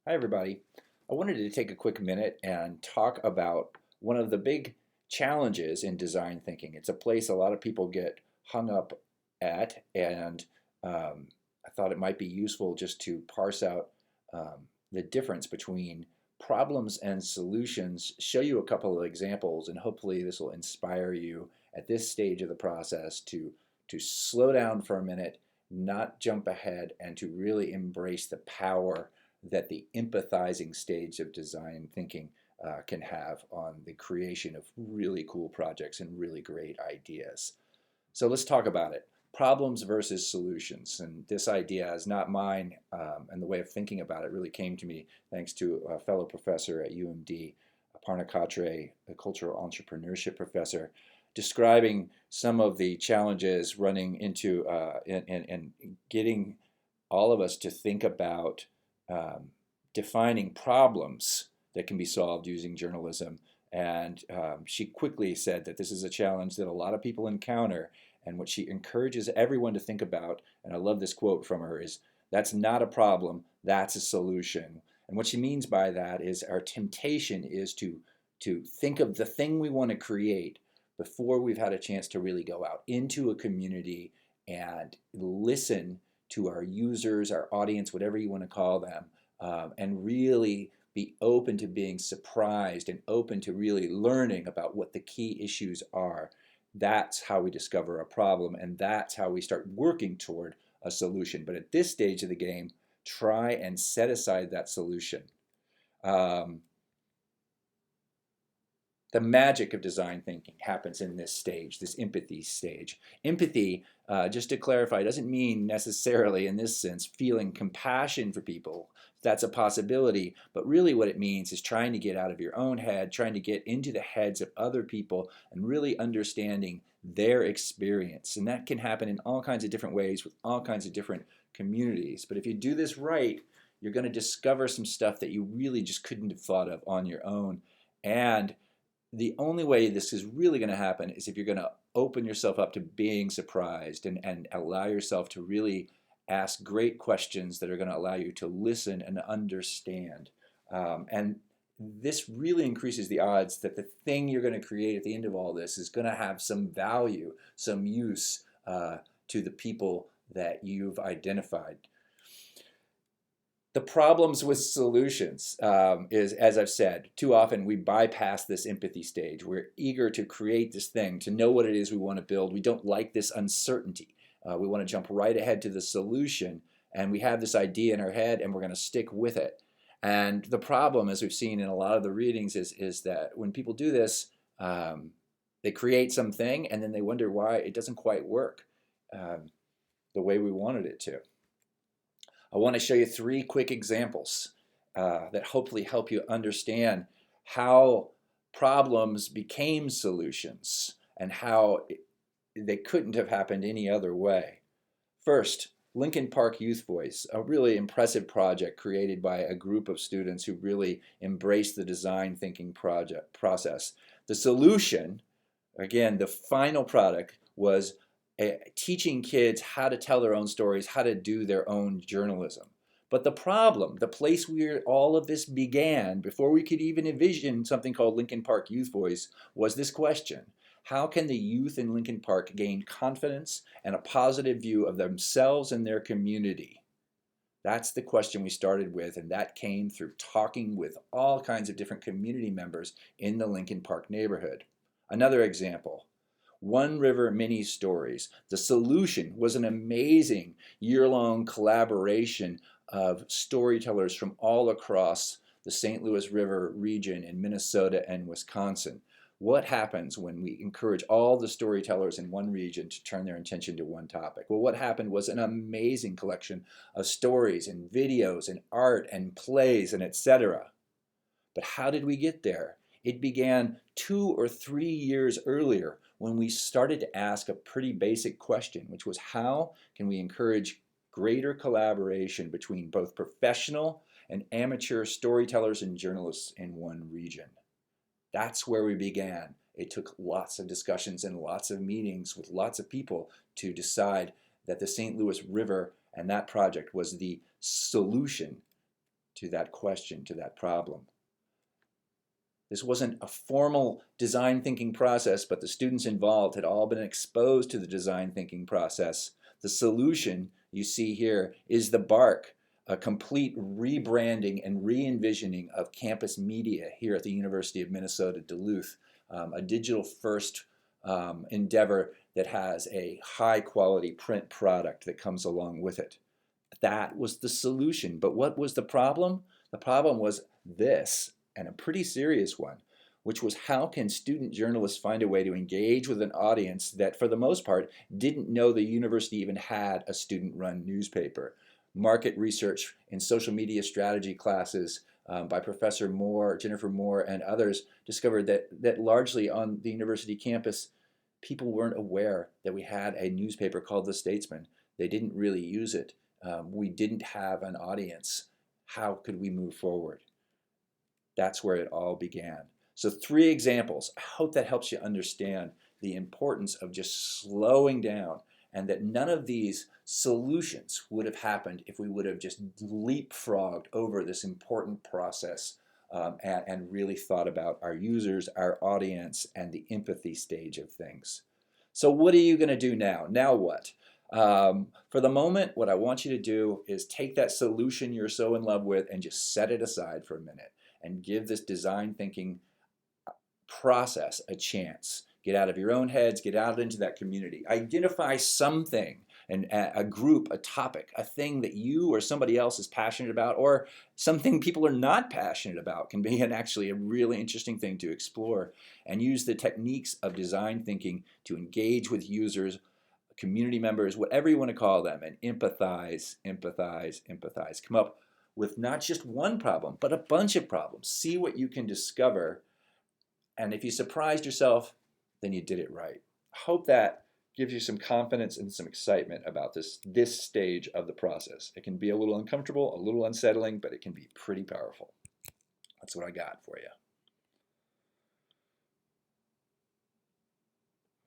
Hi, everybody. I wanted to take a quick minute and talk about one of the big challenges in design thinking. It's a place a lot of people get hung up at, and I thought it might be useful just to parse out the difference between problems and solutions, show you a couple of examples, and hopefully this will inspire you at this stage of the process to slow down for a minute, not jump ahead, and to really embrace the power that the empathizing stage of design thinking can have on the creation of really cool projects and really great ideas. So let's talk about it. Problems versus solutions. And this idea is not mine, and the way of thinking about it really came to me thanks to a fellow professor at UMD, Aparna Katre, a cultural entrepreneurship professor, describing some of the challenges running into and getting all of us to think about um, defining problems that can be solved using journalism. And she quickly said that this is a challenge that a lot of people encounter. And what she encourages everyone to think about, and I love this quote from her, is that's not a problem, that's a solution. And what she means by that is our temptation is to think of the thing we want to create before we've had a chance to really go out into a community and listen to our users, our audience, whatever you want to call them, and really be open to being surprised and open to really learning about what the key issues are. That's how we discover a problem, and that's how we start working toward a solution. But at this stage of the game, try and set aside that solution. Um, the magic of design thinking happens in this stage, this empathy stage. Empathy, just to clarify, doesn't mean necessarily in this sense feeling compassion for people. That's a possibility, but really what it means is trying to get out of your own head, trying to get into the heads of other people and really understanding their experience. And that can happen in all kinds of different ways with all kinds of different communities. But if you do this right, you're going to discover some stuff that you really just couldn't have thought of on your own. And the only way this is really going to happen is if you're going to open yourself up to being surprised and allow yourself to really ask great questions that are going to allow you to listen and understand. And this really increases the odds that the thing you're going to create at the end of all this is going to have some value, some use to the people that you've identified. The problems with solutions is, as I've said, too often we bypass this empathy stage. We're eager to create this thing, to know what it is we want to build. We don't like this uncertainty. We want to jump right ahead to the solution, and we have this idea in our head, and we're going to stick with it. And the problem, as we've seen in a lot of the readings, is that when people do this, they create something, and then they wonder why it doesn't quite work the way we wanted it to. I want to show you three quick examples that hopefully help you understand how problems became solutions and how they couldn't have happened any other way. First, Lincoln Park Youth Voice, a really impressive project created by a group of students who really embraced the design thinking process. The solution, again, the final product was teaching kids how to tell their own stories, how to do their own journalism. But the problem, the place where all of this began, before we could even envision something called Lincoln Park Youth Voice, was this question. How can the youth in Lincoln Park gain confidence and a positive view of themselves and their community? That's the question we started with, and that came through talking with all kinds of different community members in the Lincoln Park neighborhood. Another example, One River Mini Stories. The solution was an amazing year-long collaboration of storytellers from all across the St. Louis River region in Minnesota and Wisconsin. What happens when we encourage all the storytellers in one region to turn their attention to one topic? Well, what happened was an amazing collection of stories and videos and art and plays and etc. But how did we get there? It began 2 or 3 years earlier when we started to ask a pretty basic question, which was how can we encourage greater collaboration between both professional and amateur storytellers and journalists in one region? That's where we began. It took lots of discussions and lots of meetings with lots of people to decide that the St. Louis River and that project was the solution to that question, to that problem. This wasn't a formal design thinking process, but the students involved had all been exposed to the design thinking process. The solution you see here is the BARC, a complete rebranding and re-envisioning of campus media here at the University of Minnesota Duluth, a digital first endeavor that has a high quality print product that comes along with it. That was the solution. But what was the problem? The problem was this, and a pretty serious one, which was how can student journalists find a way to engage with an audience that, for the most part, didn't know the university even had a student-run newspaper. Market research in social media strategy classes by Professor Moore, Jennifer Moore, and others discovered that largely on the university campus, people weren't aware that we had a newspaper called The Statesman. They didn't really use it. We didn't have an audience. How could we move forward? That's where it all began. So 3 examples. I hope that helps you understand the importance of just slowing down, and that none of these solutions would have happened if we would have just leapfrogged over this important process and really thought about our users, our audience, and the empathy stage of things. So what are you going to do now? Now what? For the moment, what I want you to do is take that solution you're so in love with and just set it aside for a minute and give this design thinking process a chance. Get out of your own heads, get out into that community. Identify something, and a group, a topic, a thing that you or somebody else is passionate about, or something people are not passionate about can be actually a really interesting thing to explore, and use the techniques of design thinking to engage with users, community members, whatever you want to call them, and empathize, empathize, empathize. Come up with not just one problem, but a bunch of problems. See what you can discover, and if you surprised yourself, then you did it right. I hope that gives you some confidence and some excitement about this stage of the process. It can be a little uncomfortable, a little unsettling, but it can be pretty powerful. That's what I got for you.